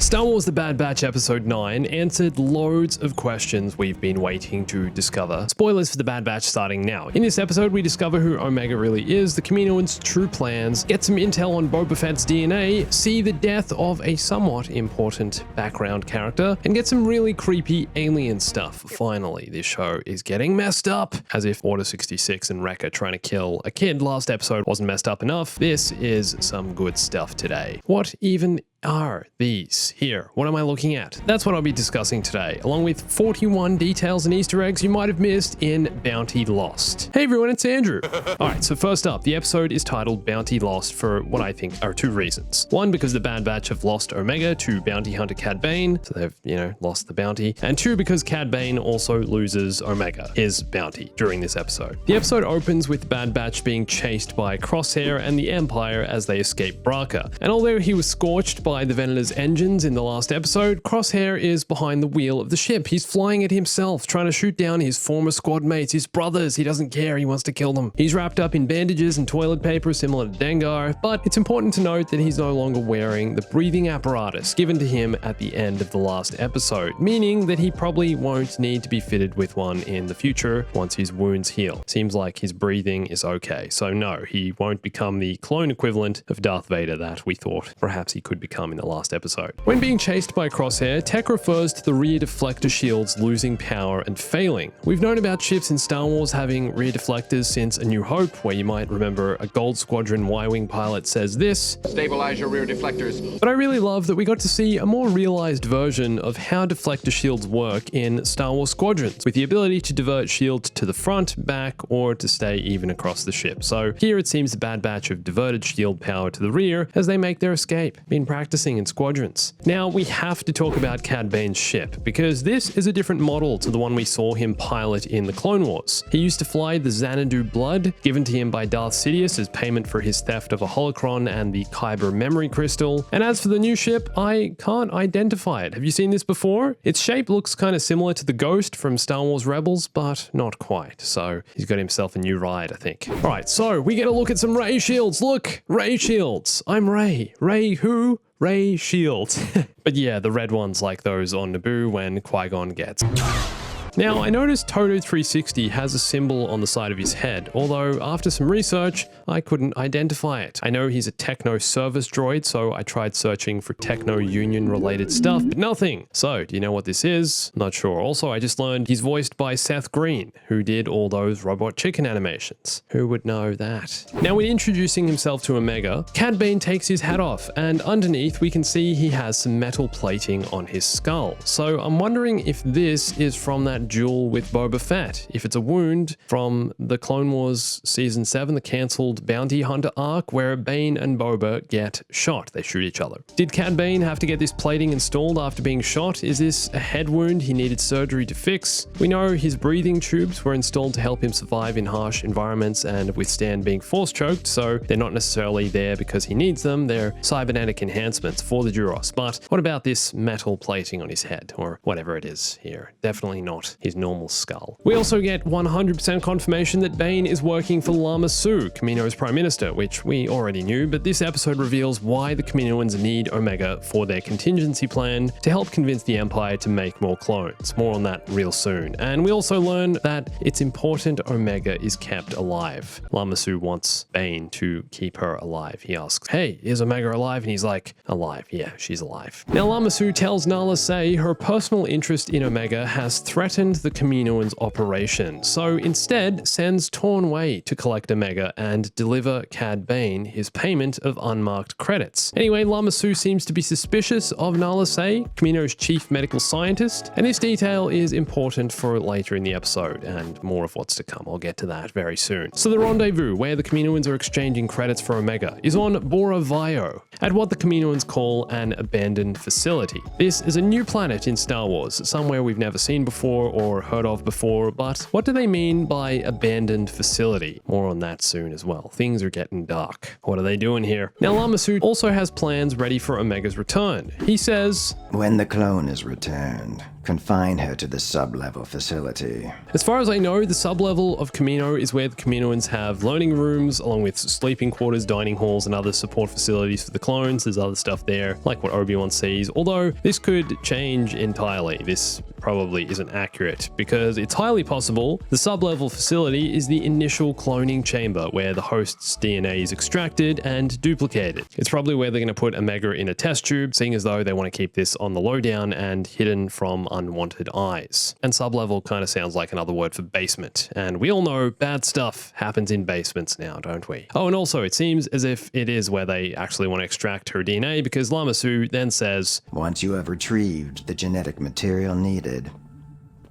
Star Wars The Bad Batch Episode 9 answered loads of questions we've been waiting to discover. Spoilers for The Bad Batch starting now. In this episode, we discover who Omega really is, the Kaminoans' true plans, get some intel on Boba Fett's DNA, see the death of a somewhat important background character, and get some really creepy alien stuff. Finally, this show is getting messed up. As if Order 66 and Wrecker trying to kill a kid last episode wasn't messed up enough, this is some good stuff today. What even are these here? What am I looking at? That's what I'll be discussing today, along with 41 details and Easter eggs you might have missed in Bounty Lost. Hey everyone, it's Andrew. Alright, so first up, the episode is titled Bounty Lost for what I think are two reasons. One, because the Bad Batch have lost Omega to bounty hunter Cad Bane, so they've, lost the bounty. And two, because Cad Bane also loses Omega, his bounty, during this episode. The episode opens with Bad Batch being chased by Crosshair and the Empire as they escape Bracca. And although he was scorched by the Venator's engines in the last episode, Crosshair is behind the wheel of the ship. He's flying it himself, trying to shoot down his former squad mates, his brothers. He doesn't care, he wants to kill them. He's wrapped up in bandages and toilet paper similar to Dengar, but it's important to note that he's no longer wearing the breathing apparatus given to him at the end of the last episode, meaning that he probably won't need to be fitted with one in the future once his wounds heal. Seems like his breathing is okay, so no, he won't become the clone equivalent of Darth Vader that we thought perhaps he could become in the last episode. When being chased by Crosshair, Tech refers to the rear deflector shields losing power and failing. We've known about ships in Star Wars having rear deflectors since A New Hope, where you might remember a Gold Squadron Y-Wing pilot says this: "Stabilize your rear deflectors." But I really love that we got to see a more realized version of how deflector shields work in Star Wars Squadrons, with the ability to divert shields to the front, back, or to stay even across the ship. So here it seems the Bad Batch have diverted shield power to the rear as they make their escape. Been practicing in Squadrons. Now we have to talk about Cad Bane's ship, because this is a different model to the one we saw him pilot in the Clone Wars. He used to fly the Xanadu Blood, given to him by Darth Sidious as payment for his theft of a holocron and the Kyber memory crystal. And as for the new ship, I can't identify it. Have you seen this before? Its shape looks kind of similar to the Ghost from Star Wars Rebels, but not quite. So he's got himself a new ride, I think. Alright, so we get a look at some Ray shields. Look, Ray shields. I'm Ray. Ray who? Ray shields. But yeah, the red ones like those on Naboo when Qui-Gon gets. Now, I noticed Toto 360 has a symbol on the side of his head, although after some research, I couldn't identify it. I know he's a Techno service droid, so I tried searching for Techno Union related stuff, but nothing. So, do you know what this is? Not sure. Also, I just learned he's voiced by Seth Green, who did all those Robot Chicken animations. Who would know that? Now, when introducing himself to Omega, Cad Bane takes his hat off, and underneath we can see he has some metal plating on his skull. So, I'm wondering if this is from that duel with Boba Fett, if it's a wound from the Clone Wars Season 7, the cancelled bounty hunter arc, where Bane and Boba get shot. They shoot each other. Did Cad Bane have to get this plating installed after being shot? Is this a head wound he needed surgery to fix? We know his breathing tubes were installed to help him survive in harsh environments and withstand being force choked, so they're not necessarily there because he needs them. They're cybernetic enhancements for the Duros. But what about this metal plating on his head, or whatever it is here? Definitely not his normal skull. We also get 100% confirmation that Bane is working for Lama Su, Kamino's prime minister, which we already knew, but this episode reveals why the Kaminoans need Omega for their contingency plan to help convince the Empire to make more clones. More on that real soon. And we also learn that it's important Omega is kept alive. Lama Su wants Bane to keep her alive. He asks, "Hey, is Omega alive?" And he's like, "Alive, yeah, she's alive." Now Lama Su tells Nala Se her personal interest in Omega has threatened the Kaminoans' operation, so instead sends Torn Wei to collect Omega and deliver Cad Bane his payment of unmarked credits. Anyway, Lama Su seems to be suspicious of Nala Se, Kamino's chief medical scientist, and this detail is important for later in the episode, and more of what's to come. I'll get to that very soon. So the rendezvous, where the Kaminoans are exchanging credits for Omega, is on Bora Vio, at what the Kaminoans call an abandoned facility. This is a new planet in Star Wars, somewhere we've never seen before or heard of before, but what do they mean by abandoned facility? More on that soon as well. Things are getting dark. What are they doing here? Now Lama Su also has plans ready for Omega's return. He says, "When the clone is returned, Confine her to the sub-level facility. As far as I know, the sub-level of Kamino is where the Kaminoans have learning rooms, along with sleeping quarters, dining halls, and other support facilities for the clones. There's other stuff there, like what Obi-Wan sees, although this could change entirely. This probably isn't accurate, because it's highly possible the sub-level facility is the initial cloning chamber where the host's DNA is extracted and duplicated. It's probably where they're going to put Omega in a test tube, seeing as though they want to keep this on the lowdown and hidden from unwanted eyes. And sub-level kind of sounds like another word for basement, and we all know bad stuff happens in basements now, don't we? Oh, and also it seems as if it is where they actually want to extract her DNA, because Lama Su then says, "Once you have retrieved the genetic material needed,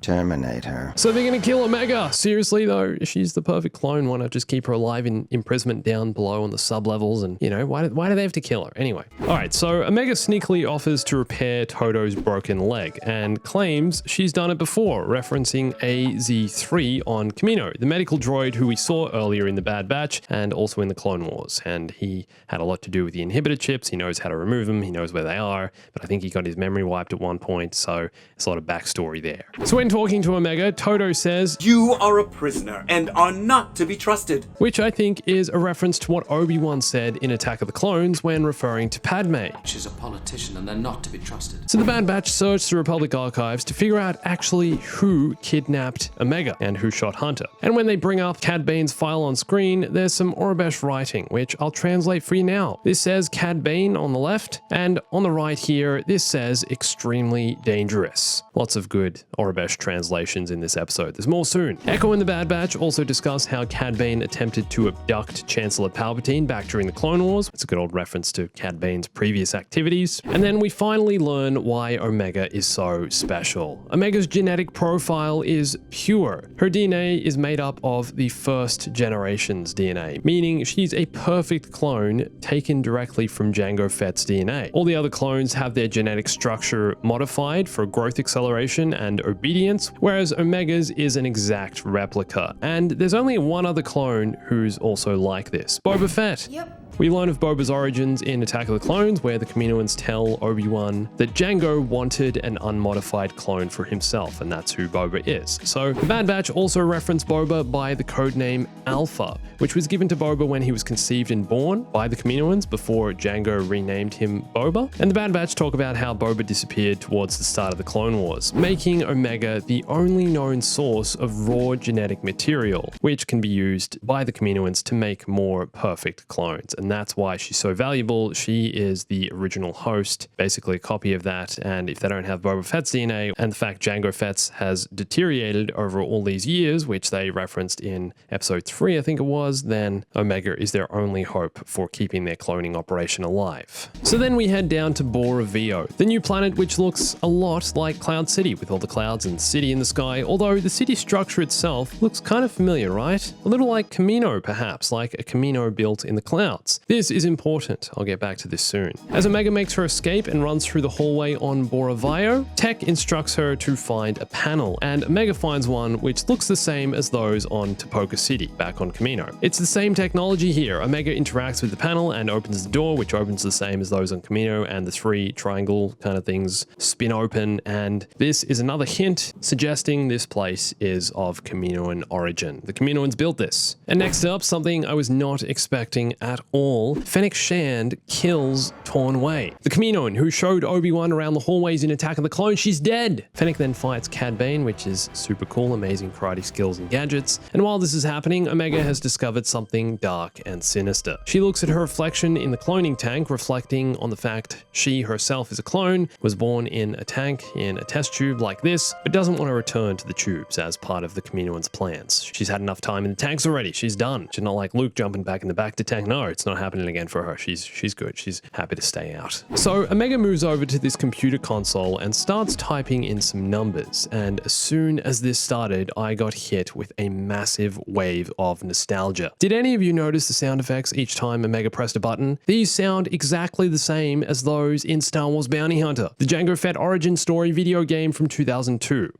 terminate her." So they're gonna kill Omega. Seriously though, she's the perfect clone. Why not just keep her alive in imprisonment down below on the sub-levels? And you know, why do they have to kill her? Anyway. Alright, so Omega sneakily offers to repair Toto's broken leg and claims she's done it before, referencing AZ-3 on Kamino, the medical droid who we saw earlier in the Bad Batch and also in the Clone Wars. And he had a lot to do with the inhibitor chips. He knows how to remove them. He knows where they are, but I think he got his memory wiped at one point. So there's a lot of backstory there. So when talking to Omega, Toto says, "You are a prisoner and are not to be trusted." Which I think is a reference to what Obi-Wan said in Attack of the Clones when referring to Padme. She's a politician and they're not to be trusted. So the Bad Batch searched the Republic archives to figure out actually who kidnapped Omega and who shot Hunter. And when they bring up Cad Bane's file on screen, there's some Aurebesh writing, which I'll translate for you now. This says Cad Bane on the left, and on the right here, this says extremely dangerous. Lots of good Aurebesh translations in this episode. There's more soon. Echo and the Bad Batch also discuss how Cad Bane attempted to abduct Chancellor Palpatine back during the Clone Wars. It's a good old reference to Cad Bane's previous activities. And then we finally learn why Omega is so special. Omega's genetic profile is pure. Her DNA is made up of the first generation's DNA, meaning she's a perfect clone taken directly from Jango Fett's DNA. All the other clones have their genetic structure modified for growth acceleration and obedience, whereas Omega's is an exact replica. And there's only one other clone who's also like this, Boba Fett. Yep. We learn of Boba's origins in Attack of the Clones, where the Kaminoans tell Obi-Wan that Jango wanted an unmodified clone for himself, and that's who Boba is. So the Bad Batch also reference Boba by the codename Alpha, which was given to Boba when he was conceived and born by the Kaminoans before Jango renamed him Boba. And the Bad Batch talk about how Boba disappeared towards the start of the Clone Wars, making Omega the only known source of raw genetic material, which can be used by the Kaminoans to make more perfect clones. And that's why she's so valuable. She is the original host, basically a copy of that. And if they don't have Boba Fett's DNA, and the fact Jango Fett's has deteriorated over all these years, which they referenced in episode 3, I think it was, then Omega is their only hope for keeping their cloning operation alive. So then we head down to Bora Vio, the new planet which looks a lot like Cloud City with all the clouds and city in the sky, although the city structure itself looks kind of familiar, right? A little like Kamino, perhaps, like a Kamino built in the clouds. This is important. I'll get back to this soon. As Omega makes her escape and runs through the hallway on Bora Vio, Tech instructs her to find a panel, and Omega finds one which looks the same as those on Tapoka City, back on Kamino. It's the same technology here. Omega interacts with the panel and opens the door, which opens the same as those on Kamino, and the three triangle kind of things spin open, and this is another hint suggesting this place is of Kaminoan origin. The Kaminoans built this. And next up, something I was not expecting at all. Fennec Shand kills Torn Wei, the Kaminoan who showed Obi-Wan around the hallways in Attack of the Clones. She's dead. Fennec then fights Cad Bane, which is super cool, amazing karate skills and gadgets. And while this is happening, Omega has discovered something dark and sinister. She looks at her reflection in the cloning tank, reflecting on the fact she herself is a clone, was born in a tank in a test tube like this, but doesn't want to return to the tubes as part of the Kaminoans' plans. She's had enough time in the tanks already. She's done. She's not like Luke jumping back in the back to tank. No, it's not happening again for her. She's good. She's happy to stay out. So Omega moves over to this computer console and starts typing in some numbers. And as soon as this started, I got hit with a massive wave of nostalgia. Did any of you notice the sound effects each time Omega pressed a button? These sound exactly the same as those in Star Wars Bounty Hunter, the Jango Fett origin story video game from 2002.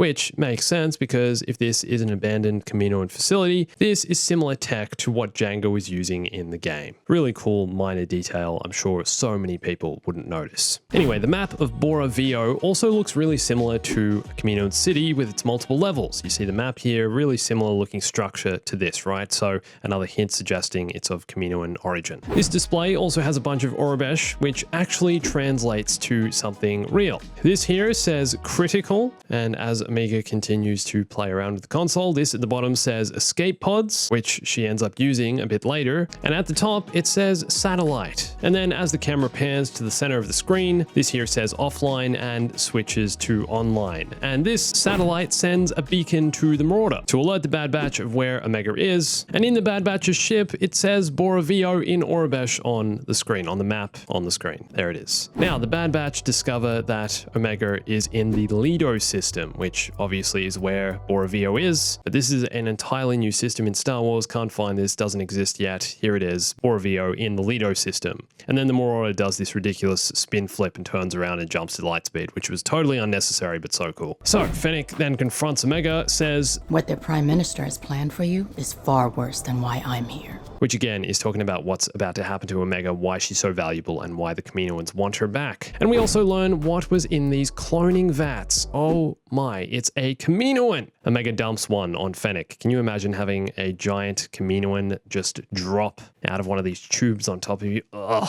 which makes sense because if this is an abandoned Kaminoan facility, this is similar tech to what Jango is using in the game. Really cool minor detail I'm sure so many people wouldn't notice. Anyway, the map of Bora Vio also looks really similar to a Kaminoan city with its multiple levels. You see the map here, really similar looking structure to this, right? So another hint suggesting it's of Kaminoan origin. This display also has a bunch of Aurebesh, which actually translates to something real. This here says critical, and as Omega continues to play around with the console, this at the bottom says escape pods, which she ends up using a bit later, and at the top it says satellite. And then as the camera pans to the center of the screen, this here says offline and switches to online. And this satellite sends a beacon to the Marauder to alert the Bad Batch of where Omega is. And in the Bad Batch's ship, it says Bora Vio in Aurebesh on the screen, on the map on the screen. There it is. Now, the Bad Batch discover that Omega is in the Lido system, which obviously is where Bora Vio is. But this is an entirely new system in Star Wars. Can't find this, doesn't exist yet. Here it is, Bora Vio in the Lido system. And then the Marauder does this ridiculous spin flip and turns around and jumps to light speed, which was totally unnecessary, but so cool. So Fennec then confronts Omega, says, "What the Prime Minister has planned for you is far worse than why I'm here." Which again is talking about what's about to happen to Omega, why she's so valuable, and why the Kaminoans want her back. And we also learn what was in these cloning vats. Oh my, it's a Kaminoan! Omega dumps one on Fennec. Can you imagine having a giant Kaminoan just drop out of one of these tubes on top of you? Ugh.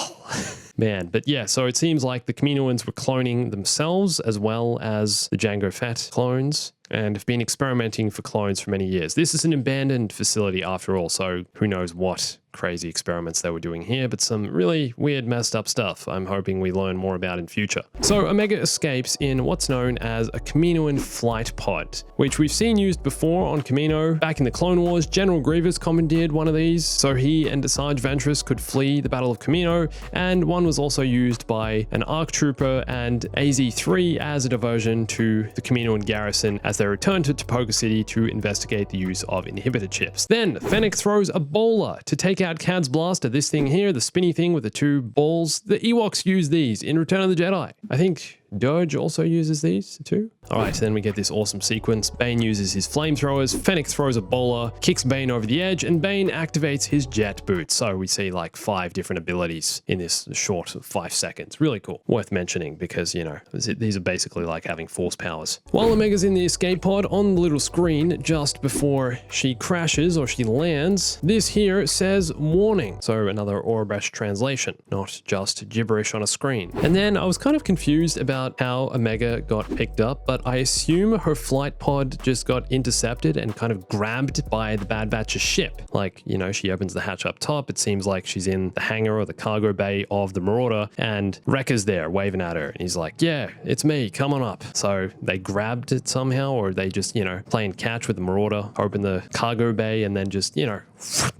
Man, but yeah, so it seems like the Kaminoans were cloning themselves as well as the Jango Fett clones, and have been experimenting for clones for many years. This is an abandoned facility after all, so who knows what crazy experiments they were doing here, but some really weird, messed up stuff I'm hoping we learn more about in future. So Omega escapes in what's known as a Kaminoan flight pod, which we've seen used before on Kamino. Back in the Clone Wars, General Grievous commandeered one of these, so he and Asajj Ventress could flee the Battle of Kamino, and one was also used by an ARC Trooper and AZ-3 as a diversion to the Kaminoan garrison as they returned to Topoka City to investigate the use of inhibitor chips. Then Fennec throws a bowler to take out Cad's blaster, this thing here, the spinny thing with the two balls. The Ewoks use these in Return of the Jedi. I think Dirge also uses these too. Alright, then we get this awesome sequence. Bane uses his flamethrowers, Fennec throws a bowler, kicks Bane over the edge, and Bane activates his jet boot. So we see like 5 different abilities in this short 5 seconds. Really cool. Worth mentioning because, you know, these are basically like having force powers. While Omega's in the escape pod, on the little screen just before she crashes or she lands, this here says warning. So another Aurebesh translation, not just gibberish on a screen. And then I was kind of confused about how Omega got picked up, but I assume her flight pod just got intercepted and kind of grabbed by the Bad Batch's ship. Like, you know, she opens the hatch up top, it seems like she's in the hangar or the cargo bay of the Marauder, and Wrecker's there waving at her, and he's like, yeah, it's me, come on up. So they grabbed it somehow, or they just, you know, playing catch with the Marauder, open the cargo bay, and then just, you know,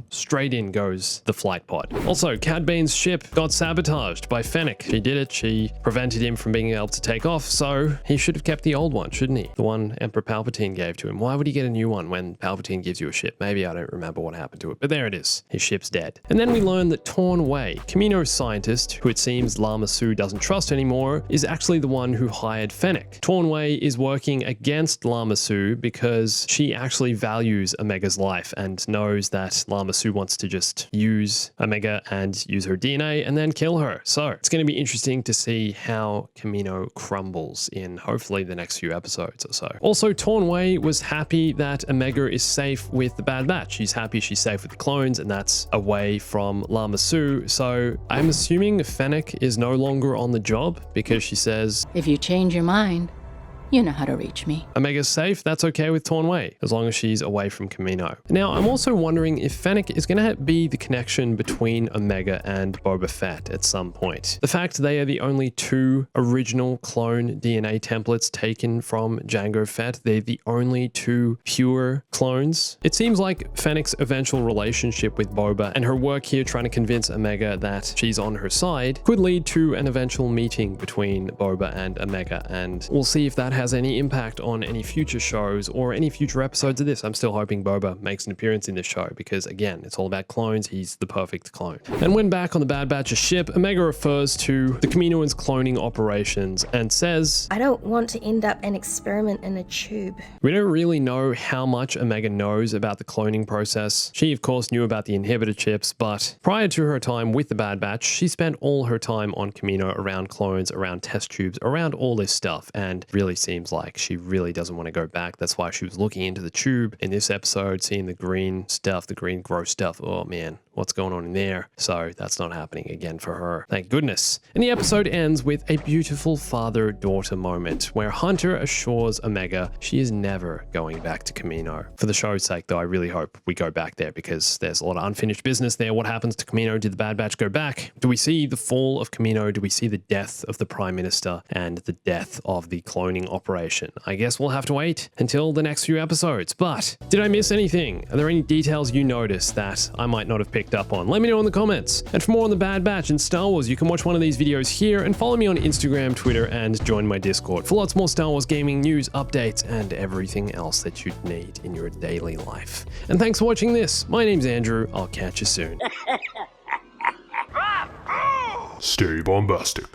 straight in goes the flight pod. Also, Cad Bane's ship got sabotaged by Fennec. She did it, she prevented him from being able to take off, so he should have kept the old one, shouldn't he? The one Emperor Palpatine gave to him. Why would he get a new one when Palpatine gives you a ship? Maybe I don't remember what happened to it, but there it is. His ship's dead. And then we learn that Torn Wei, Kamino scientist, who it seems Lama Su doesn't trust anymore, is actually the one who hired Fennec. Torn Wei is working against Lama Su because she actually values Omega's life and knows that Lama Su wants to just use Omega and use her DNA and then kill her. So it's going to be interesting to see how Kamino crumbles in hopefully the next few episodes or so. Also, Torn Wei was happy that Omega is safe with the Bad Batch. She's happy she's safe with the clones, and that's away from Lama Su. So I'm assuming Fennec is no longer on the job because she says, "If you change your mind, you know how to reach me." Omega's safe, that's okay with Torn Wei, as long as she's away from Kamino. Now, I'm also wondering if Fennec is going to be the connection between Omega and Boba Fett at some point. The fact they are the only 2 original clone DNA templates taken from Jango Fett, they're the only 2 pure clones. It seems like Fennec's eventual relationship with Boba and her work here trying to convince Omega that she's on her side could lead to an eventual meeting between Boba and Omega, and we'll see if that has any impact on any future shows or any future episodes of this. I'm still hoping Boba makes an appearance in this show because, again, it's all about clones. He's the perfect clone. And when back on the Bad Batch's ship, Omega refers to the Kaminoans' cloning operations and says, I don't want to end up an experiment in a tube. We don't really know how much Omega knows about the cloning process. She, of course, knew about the inhibitor chips, but prior to her time with the Bad Batch, she spent all her time on Kamino around clones, around test tubes, around all this stuff, and really seems like she really doesn't want to go back. That's why she was looking into the tube in this episode, seeing the green stuff, the green gross stuff. Oh man, what's going on in there? So that's not happening again for her. Thank goodness. And the episode ends with a beautiful father-daughter moment where Hunter assures Omega she is never going back to Kamino. For the show's sake though, I really hope we go back there because there's a lot of unfinished business there. What happens to Kamino? Did the Bad Batch go back? Do we see the fall of Kamino? Do we see the death of the Prime Minister and the death of the cloning operation? I guess we'll have to wait until the next few episodes. But did I miss anything? Are there any details you noticed that I might not have picked up on? Let me know in the comments. And for more on the Bad Batch and Star Wars, you can watch one of these videos here and follow me on Instagram, Twitter, and join my Discord for lots more Star Wars gaming news, updates, and everything else that you'd need in your daily life. And thanks for watching this. My name's Andrew. I'll catch you soon. Stay bombastic.